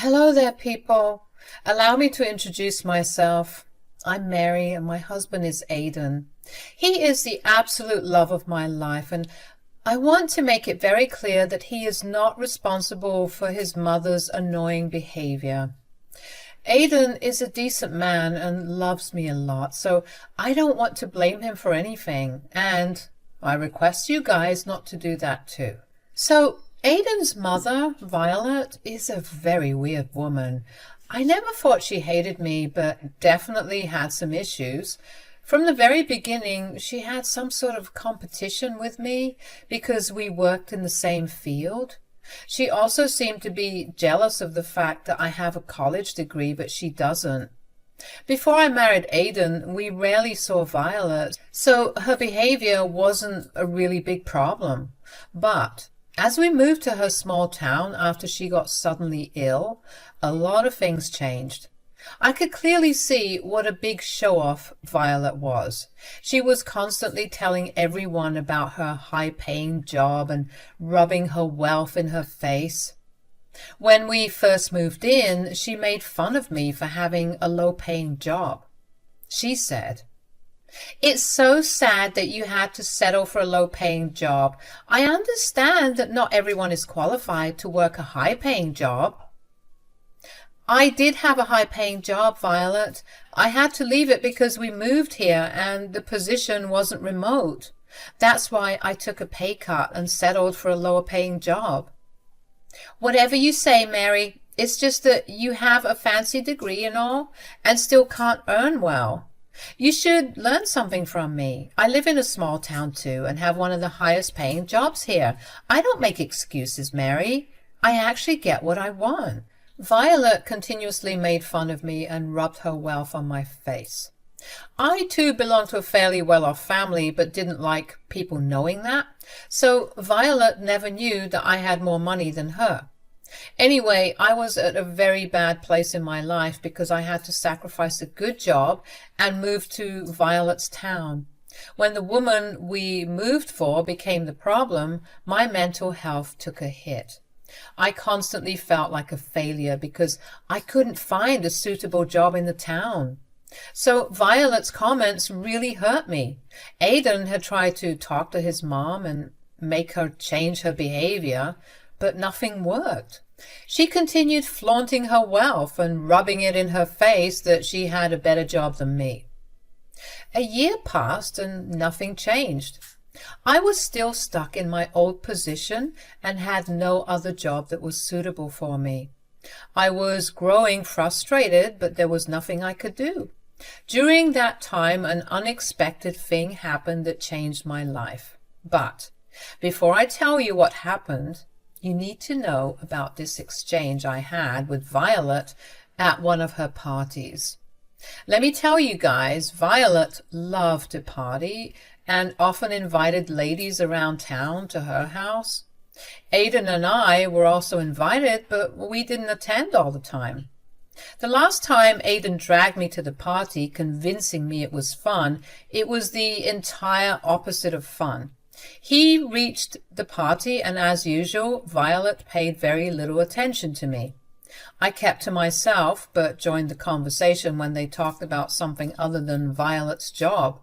Hello there, people. Allow me to introduce myself. I'm Mary and my husband is Aidan. He is the absolute love of my life, and I want to make it very clear that he is not responsible for his mother's annoying behavior. Aidan is a decent man and loves me a lot, so I don't want to blame him for anything, and I request you guys not to do that too. So, Aidan's mother, Violet, is a very weird woman. I never thought she hated me, but definitely had some issues. From the very beginning, she had some sort of competition with me because we worked in the same field. She also seemed to be jealous of the fact that I have a college degree, but she doesn't. Before I married Aidan, we rarely saw Violet, so her behavior wasn't a really big problem. But as we moved to her small town after she got suddenly ill, a lot of things changed. I could clearly see what a big show-off Violet was. She was constantly telling everyone about her high-paying job and rubbing her wealth in her face. When we first moved in, she made fun of me for having a low-paying job. She said, "It's so sad that you had to settle for a low-paying job. I understand that not everyone is qualified to work a high-paying job." I did have a high-paying job, Violet. I had to leave it because we moved here and the position wasn't remote. That's why I took a pay cut and settled for a lower-paying job. Whatever you say, Mary, it's just that you have a fancy degree and all and still can't earn well. You should learn something from me. I live in a small town too and have one of the highest paying jobs here. I don't make excuses, Mary. I actually get what I want. Violet continuously made fun of me and rubbed her wealth on my face. I too belonged to a fairly well-off family but didn't like people knowing that, so Violet never knew that I had more money than her. Anyway, I was at a very bad place in my life because I had to sacrifice a good job and move to Violet's town. When the woman we moved for became the problem, my mental health took a hit. I constantly felt like a failure because I couldn't find a suitable job in the town. So Violet's comments really hurt me. Aidan had tried to talk to his mom and make her change her behavior, but nothing worked. She continued flaunting her wealth and rubbing it in her face that she had a better job than me. A year passed and nothing changed. I was still stuck in my old position and had no other job that was suitable for me. I was growing frustrated, but there was nothing I could do. During that time, an unexpected thing happened that changed my life. But before I tell you what happened, you need to know about this exchange I had with Violet at one of her parties. Let me tell you guys, Violet loved to party and often invited ladies around town to her house. Aidan and I were also invited, but we didn't attend all the time. The last time Aidan dragged me to the party, convincing me it was fun, it was the entire opposite of fun. He reached the party, and as usual, Violet paid very little attention to me. I kept to myself, but joined the conversation when they talked about something other than Violet's job.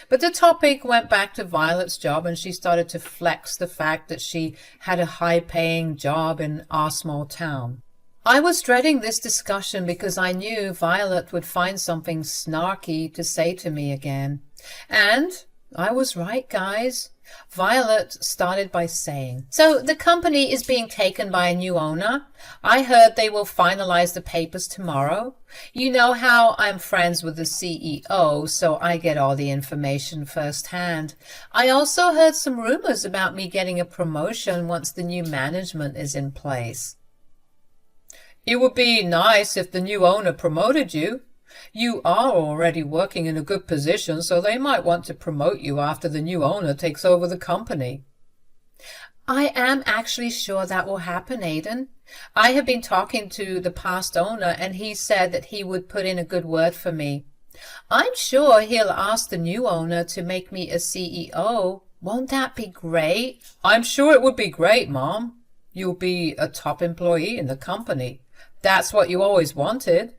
But the topic went back to Violet's job, and she started to flex the fact that she had a high-paying job in our small town. I was dreading this discussion because I knew Violet would find something snarky to say to me again. And I was right, guys. Violet started by saying, "So the company is being taken by a new owner. I heard they will finalize the papers tomorrow. You know how I'm friends with the CEO, so I get all the information firsthand. I also heard some rumors about me getting a promotion once the new management is in place." "It would be nice if the new owner promoted you. You are already working in a good position, so they might want to promote you after the new owner takes over the company." "I am actually sure that will happen, Aidan. I have been talking to the past owner, and he said that he would put in a good word for me. I'm sure he'll ask the new owner to make me a CEO. Won't that be great?" "I'm sure it would be great, Mom. You'll be a top employee in the company. That's what you always wanted.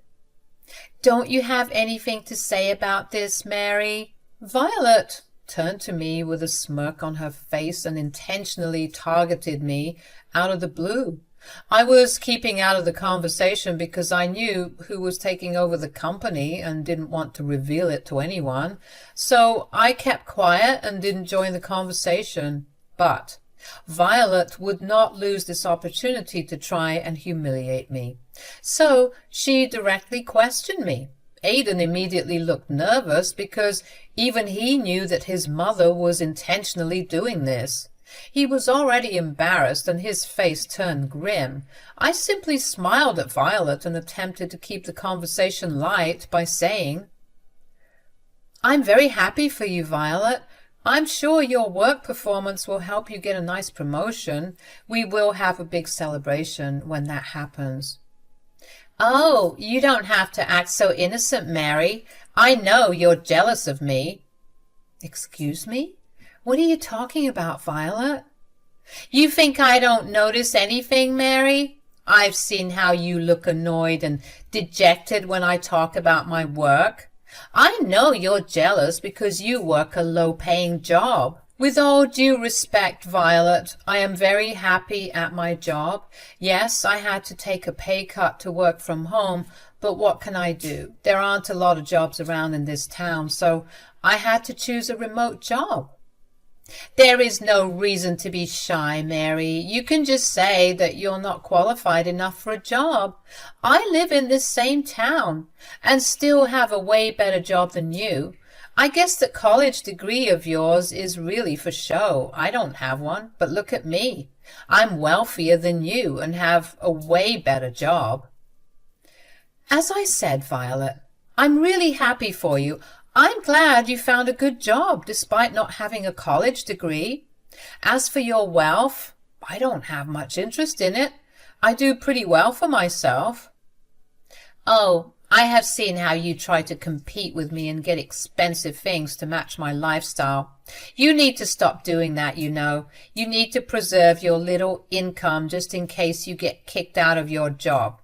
Don't you have anything to say about this, Mary? Violet turned to me with a smirk on her face and intentionally targeted me out of the blue. I was keeping out of the conversation because I knew who was taking over the company and didn't want to reveal it to anyone. So I kept quiet and didn't join the conversation. But Violet would not lose this opportunity to try and humiliate me. So she directly questioned me. Aidan immediately looked nervous because even he knew that his mother was intentionally doing this. He was already embarrassed and his face turned grim. I simply smiled at Violet and attempted to keep the conversation light by saying, "I'm very happy for you, Violet. I'm sure your work performance will help you get a nice promotion. We will have a big celebration when that happens." "Oh, you don't have to act so innocent, Mary. I know you're jealous of me." "Excuse me? What are you talking about, Violet?" "You think I don't notice anything, Mary? I've seen how you look annoyed and dejected when I talk about my work. I know you're jealous because you work a low-paying job. With all due respect, Violet, I am very happy at my job. Yes, I had to take a pay cut to work from home, but what can I do? There aren't a lot of jobs around in this town, so I had to choose a remote job." "There is no reason to be shy, Mary. You can just say that you're not qualified enough for a job. I live in this same town and still have a way better job than you. I guess that college degree of yours is really for show. I don't have one, but look at me. I'm wealthier than you and have a way better job." "As I said, Violet, I'm really happy for you. I'm glad you found a good job despite not having a college degree. As for your wealth, I don't have much interest in it. I do pretty well for myself." "Oh, I have seen how you try to compete with me and get expensive things to match my lifestyle. You need to stop doing that, you know. You need to preserve your little income just in case you get kicked out of your job.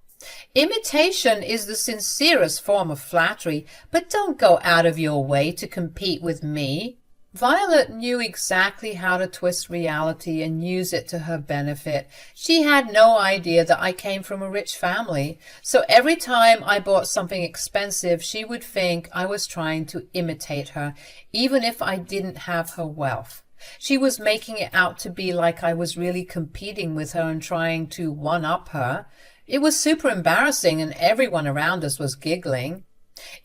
Imitation is the sincerest form of flattery, but don't go out of your way to compete with me." Violet knew exactly how to twist reality and use it to her benefit. She had no idea that I came from a rich family, so every time I bought something expensive, she would think I was trying to imitate her, even if I didn't have her wealth. She was making it out to be like I was really competing with her and trying to one-up her. It was super embarrassing and everyone around us was giggling.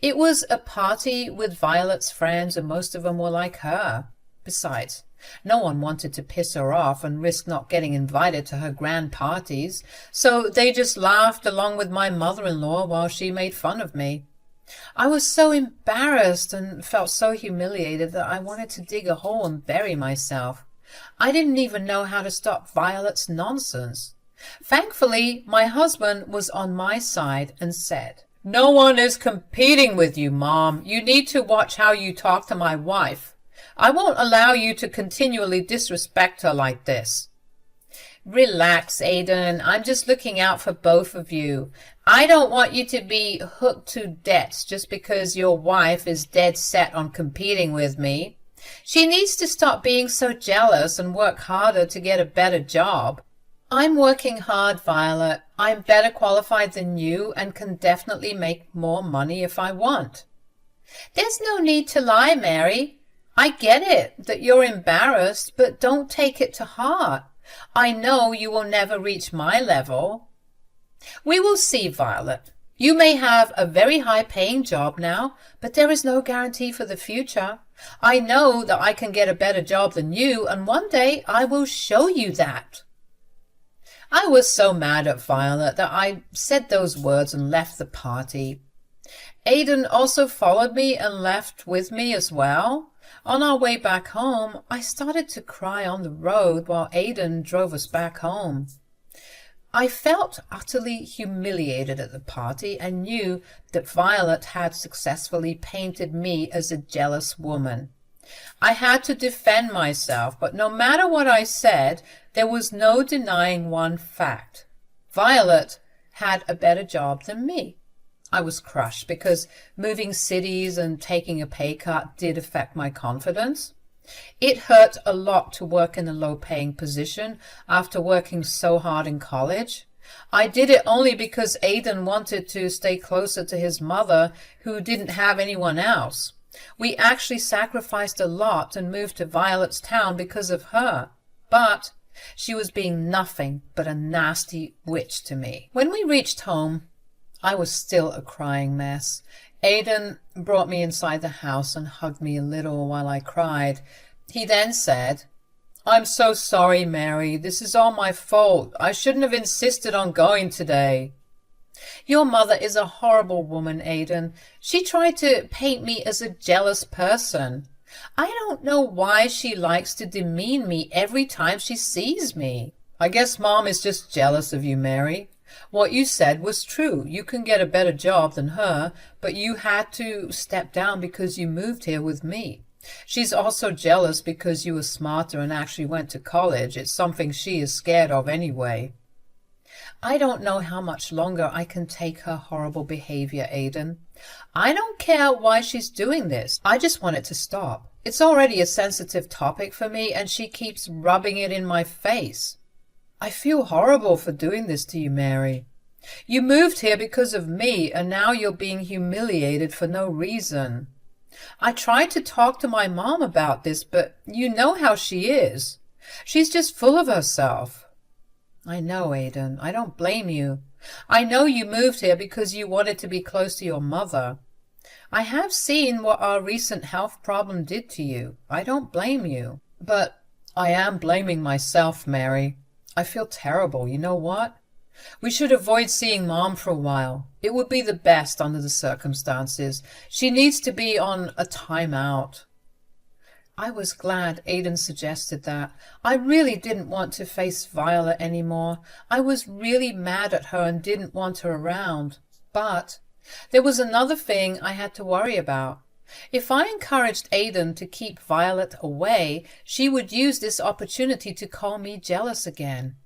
It was a party with Violet's friends and most of them were like her. Besides, no one wanted to piss her off and risk not getting invited to her grand parties, so they just laughed along with my mother-in-law while she made fun of me. I was so embarrassed and felt so humiliated that I wanted to dig a hole and bury myself. I didn't even know how to stop Violet's nonsense. Thankfully, my husband was on my side and said, "No one is competing with you, Mom. You need to watch how you talk to my wife. I won't allow you to continually disrespect her like this." "Relax, Aidan. I'm just looking out for both of you. I don't want you to be hooked to debts just because your wife is dead set on competing with me. She needs to stop being so jealous and work harder to get a better job." "I'm working hard, Violet. I'm better qualified than you and can definitely make more money if I want." "There's no need to lie, Mary. I get it that you're embarrassed, but don't take it to heart. I know you will never reach my level." "We will see, Violet. You may have a very high-paying job now, but there is no guarantee for the future. I know that I can get a better job than you, and one day I will show you that." I was so mad at Violet that I said those words and left the party. Aidan also followed me and left with me as well. On our way back home, I started to cry on the road while Aidan drove us back home. I felt utterly humiliated at the party and knew that Violet had successfully painted me as a jealous woman. I had to defend myself, but no matter what I said, there was no denying one fact. Violet had a better job than me. I was crushed because moving cities and taking a pay cut did affect my confidence. It hurt a lot to work in a low-paying position after working so hard in college. I did it only because Aidan wanted to stay closer to his mother, who didn't have anyone else. We actually sacrificed a lot and moved to Violet's town because of her. But she was being nothing but a nasty witch to me. When we reached home, I was still a crying mess. Aidan brought me inside the house and hugged me a little while I cried. He then said, "I'm so sorry, Mary. This is all my fault. I shouldn't have insisted on going today." "Your mother is a horrible woman, Aidan. She tried to paint me as a jealous person. I don't know why she likes to demean me every time she sees me." "I guess Mom is just jealous of you, Mary. What you said was true. You can get a better job than her, but you had to step down because you moved here with me. She's also jealous because you were smarter and actually went to college. It's something she is scared of anyway." "I don't know how much longer I can take her horrible behavior, Aidan. I don't care why she's doing this. I just want it to stop. It's already a sensitive topic for me, and she keeps rubbing it in my face. I feel horrible for doing this to you, Mary. You moved here because of me, and now you're being humiliated for no reason. I tried to talk to my mom about this, but you know how she is. She's just full of herself." "I know, Aidan. I don't blame you. I know you moved here because you wanted to be close to your mother. I have seen what our recent health problem did to you. I don't blame you. But I am blaming myself, Mary. I feel terrible. You know what? We should avoid seeing Mom for a while. It would be the best under the circumstances. She needs to be on a time-out." I was glad Aidan suggested that. I really didn't want to face Violet anymore. I was really mad at her and didn't want her around. But there was another thing I had to worry about. If I encouraged Aidan to keep Violet away, she would use this opportunity to call me jealous again.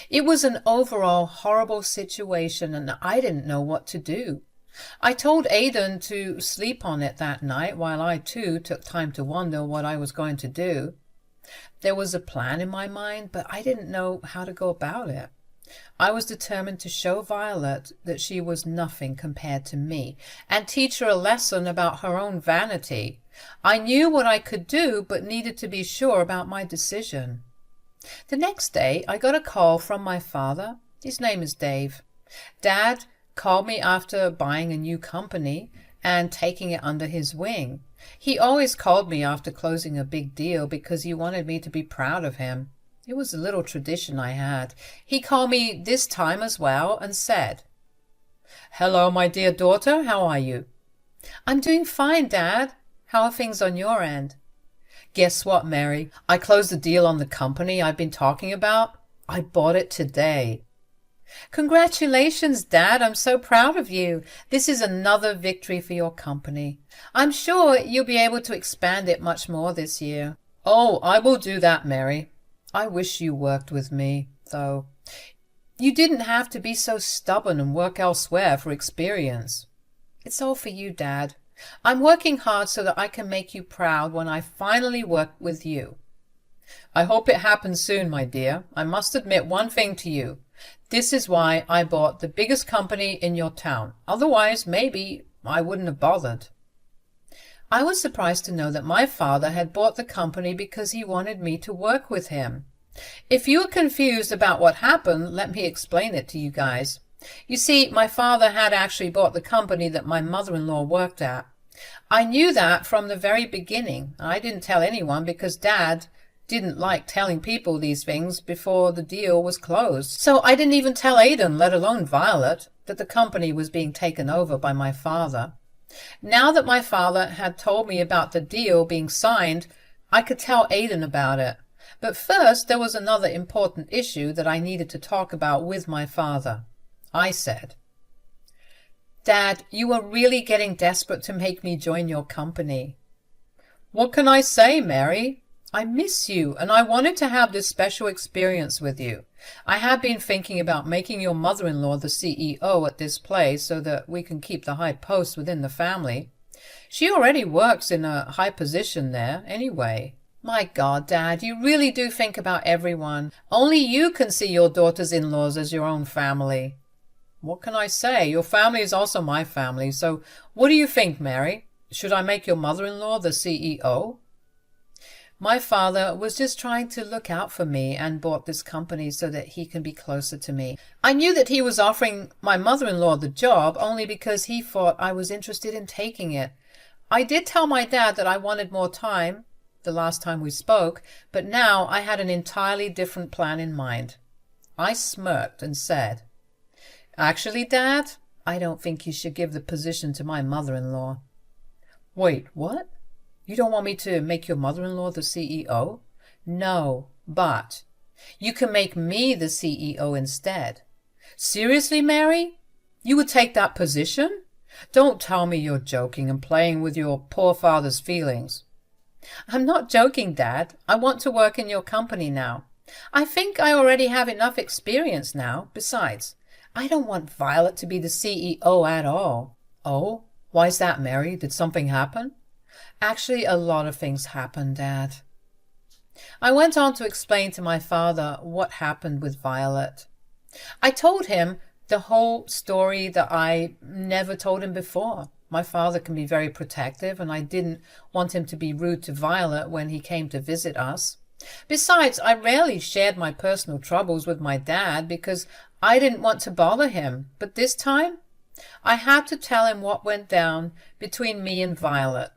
It was an overall horrible situation, and I didn't know what to do. I told Aidan to sleep on it that night, while I too took time to wonder what I was going to do. There was a plan in my mind, but I didn't know how to go about it. I was determined to show Violet that she was nothing compared to me, and teach her a lesson about her own vanity. I knew what I could do, but needed to be sure about my decision. The next day I got a call from my father. His name is Dave. Dad called me after buying a new company and taking it under his wing. He always called me after closing a big deal because he wanted me to be proud of him. It was a little tradition I had. He called me this time as well and said, "Hello, my dear daughter. How are you?" "I'm doing fine, Dad. How are things on your end?" "Guess what, Mary? I closed the deal on the company I've been talking about. I bought it today." "Congratulations, Dad. I'm so proud of you. This is another victory for your company. I'm sure you'll be able to expand it much more this year." "Oh, I will do that, Mary. I wish you worked with me, though. You didn't have to be so stubborn and work elsewhere for experience." "It's all for you, Dad. I'm working hard so that I can make you proud when I finally work with you." "I hope it happens soon, my dear. I must admit one thing to you. This is why I bought the biggest company in your town. Otherwise, maybe I wouldn't have bothered." I was surprised to know that my father had bought the company because he wanted me to work with him. If you are confused about what happened, let me explain it to you guys. You see, my father had actually bought the company that my mother-in-law worked at. I knew that from the very beginning. I didn't tell anyone because Dad didn't like telling people these things before the deal was closed. So I didn't even tell Aidan, let alone Violet, that the company was being taken over by my father. Now that my father had told me about the deal being signed, I could tell Aidan about it. But first there was another important issue that I needed to talk about with my father. I said, "Dad, you are really getting desperate to make me join your company." "What can I say, Mary? I miss you, and I wanted to have this special experience with you. I have been thinking about making your mother-in-law the CEO at this place so that we can keep the high post within the family. She already works in a high position there, anyway. My God, Dad, you really do think about everyone. Only you can see your daughter's in-laws as your own family. What can I say? Your family is also my family, so what do you think, Mary? Should I make your mother-in-law the CEO? My father was just trying to look out for me and bought this company so that he can be closer to me. I knew that he was offering my mother-in-law the job only because he thought I was interested in taking it. I did tell my dad that I wanted more time the last time we spoke, but now I had an entirely different plan in mind. I smirked and said, "Actually, Dad, I don't think you should give the position to my mother-in-law." "Wait, what? You don't want me to make your mother-in-law the CEO?" "No, but you can make me the CEO instead." "Seriously, Mary? You would take that position? Don't tell me you're joking and playing with your poor father's feelings." "I'm not joking, Dad. I want to work in your company now. I think I already have enough experience now. Besides, I don't want Violet to be the CEO at all." "Oh, why's that, Mary? Did something happen?" "Actually, a lot of things happened, Dad." I went on to explain to my father what happened with Violet. I told him the whole story that I never told him before. My father can be very protective, and I didn't want him to be rude to Violet when he came to visit us. Besides, I rarely shared my personal troubles with my dad because I didn't want to bother him. But this time, I had to tell him what went down between me and Violet.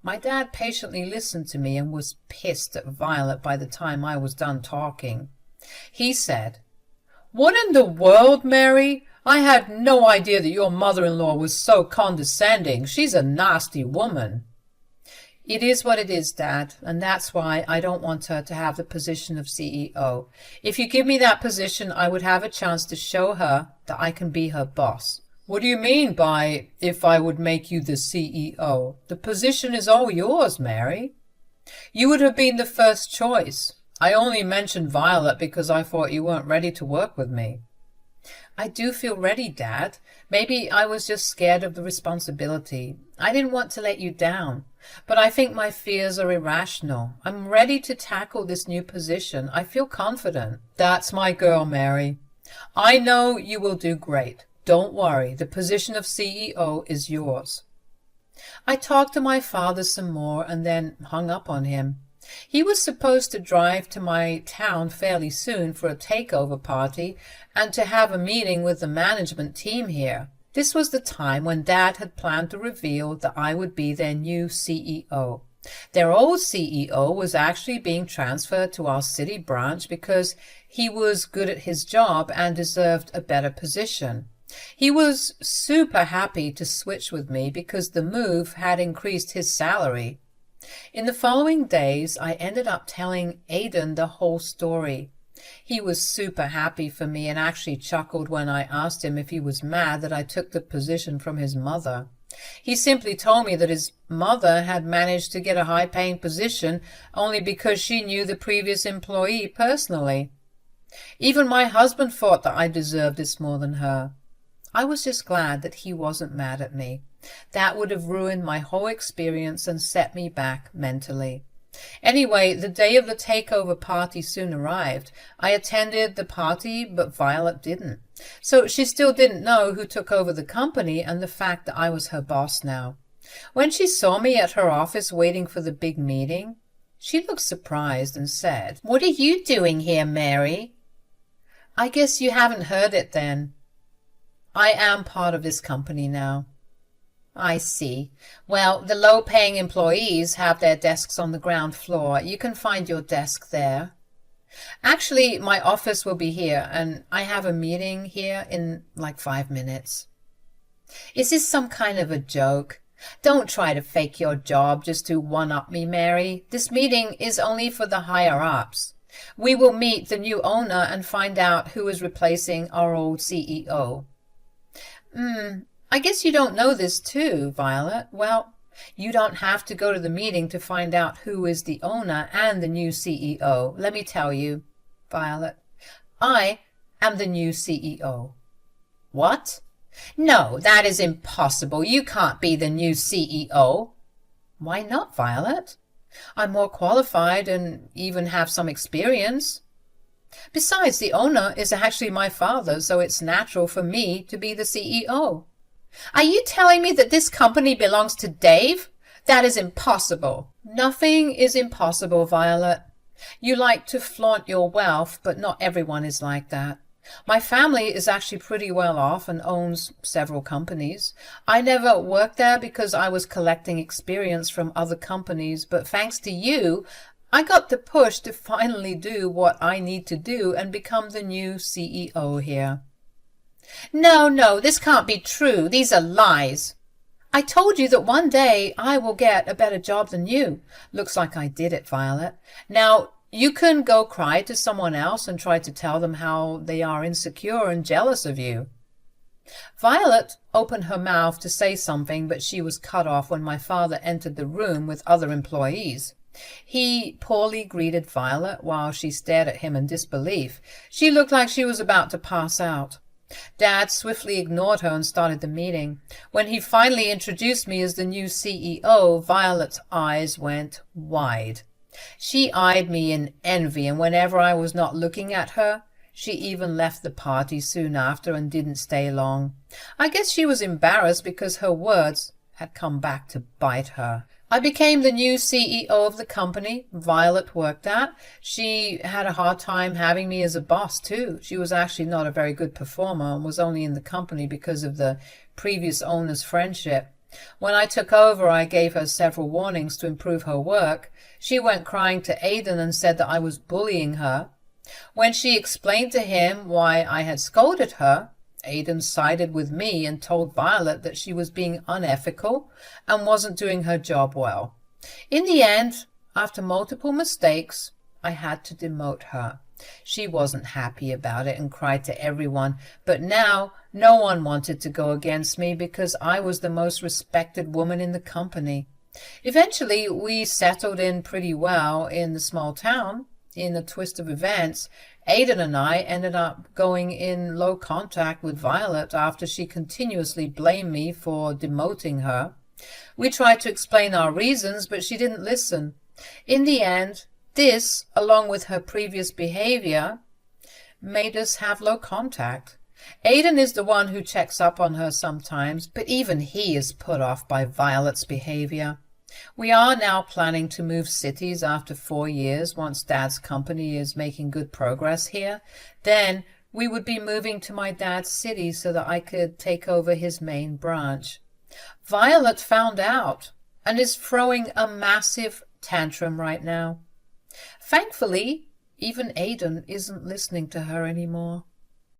My dad patiently listened to me and was pissed at Violet by the time I was done talking. He said, "What in the world, Mary? I had no idea that your mother-in-law was so condescending. She's a nasty woman." "It is what it is, Dad, and that's why I don't want her to have the position of CEO. If you give me that position, I would have a chance to show her that I can be her boss." "What do you mean by, if I would make you the CEO? The position is all yours, Mary." "You would have been the first choice. I only mentioned Violet because I thought you weren't ready to work with me." "I do feel ready, Dad. Maybe I was just scared of the responsibility. I didn't want to let you down. But I think my fears are irrational. I'm ready to tackle this new position. I feel confident." "That's my girl, Mary. I know you will do great. Don't worry. The position of CEO is yours." I talked to my father some more and then hung up on him. He was supposed to drive to my town fairly soon for a takeover party and to have a meeting with the management team here. This was the time when Dad had planned to reveal that I would be their new CEO. Their old CEO was actually being transferred to our city branch because he was good at his job and deserved a better position. He was super happy to switch with me because the move had increased his salary. In the following days, I ended up telling Aidan the whole story. He was super happy for me and actually chuckled when I asked him if he was mad that I took the position from his mother. He simply told me that his mother had managed to get a high-paying position only because she knew the previous employee personally. Even my husband thought that I deserved this more than her. I was just glad that he wasn't mad at me. That would have ruined my whole experience and set me back mentally. Anyway, the day of the takeover party soon arrived. I attended the party, but Violet didn't. So she still didn't know who took over the company and the fact that I was her boss now. When she saw me at her office waiting for the big meeting, she looked surprised and said, "What are you doing here, Mary?" "I guess you haven't heard it then. I am part of this company now." "I see. Well, the low-paying employees have their desks on the ground floor. You can find your desk there." "Actually, my office will be here, and I have a meeting here in like 5 minutes." "Is this some kind of a joke? Don't try to fake your job just to one-up me, Mary. This meeting is only for the higher-ups. We will meet the new owner and find out who is replacing our old CEO." I guess you don't know this too, Violet. Well, You don't have to go to the meeting to find out who is the owner and the new CEO. Let me tell you, Violet, I am the new CEO. What? No, that is impossible. You can't be the new CEO. Why not, Violet? I'm more qualified and even have some experience. Besides, the owner is actually my father, so it's natural for me to be the CEO. Are you telling me that this company belongs to Dave? That is impossible. Nothing is impossible, Violet. You like to flaunt your wealth, but not everyone is like that. My family is actually pretty well off and owns several companies. I never worked there because I was collecting experience from other companies, but thanks to you, I got the push to finally do what I need to do and become the new CEO here. No, this can't be true. These are lies. I told you that one day I will get a better job than you. Looks like I did it, Violet. Now, you can go cry to someone else and try to tell them how they are insecure and jealous of you. Violet opened her mouth to say something, but she was cut off when my father entered the room with other employees. He poorly greeted Violet while she stared at him in disbelief. She looked like she was about to pass out. Dad swiftly ignored her and started the meeting. When he finally introduced me as the new CEO, Violet's eyes went wide. She eyed me in envy, and whenever I was not looking at her, she even left the party soon after and didn't stay long. I guess she was embarrassed because her words had come back to bite her. I became the new CEO of the company Violet worked at. She had a hard time having me as a boss, too. She was actually not a very good performer and was only in the company because of the previous owner's friendship. When I took over, I gave her several warnings to improve her work. She went crying to Aidan and said that I was bullying her. When she explained to him why I had scolded her, Aidan sided with me and told Violet that she was being unethical and wasn't doing her job well. In the end, after multiple mistakes, I had to demote her. She wasn't happy about it and cried to everyone, but now no one wanted to go against me because I was the most respected woman in the company. Eventually, we settled in pretty well in the small town. In a twist of events, Aidan and I ended up going in low contact with Violet after she continuously blamed me for demoting her. We tried to explain our reasons, but she didn't listen. In the end, this, along with her previous behavior, made us have low contact. Aidan is the one who checks up on her sometimes, but even he is put off by Violet's behavior. We are now planning to move cities after 4 years once Dad's company is making good progress here. Then we would be moving to my dad's city so that I could take over his main branch. Violet found out and is throwing a massive tantrum right now. Thankfully, even Aidan isn't listening to her anymore.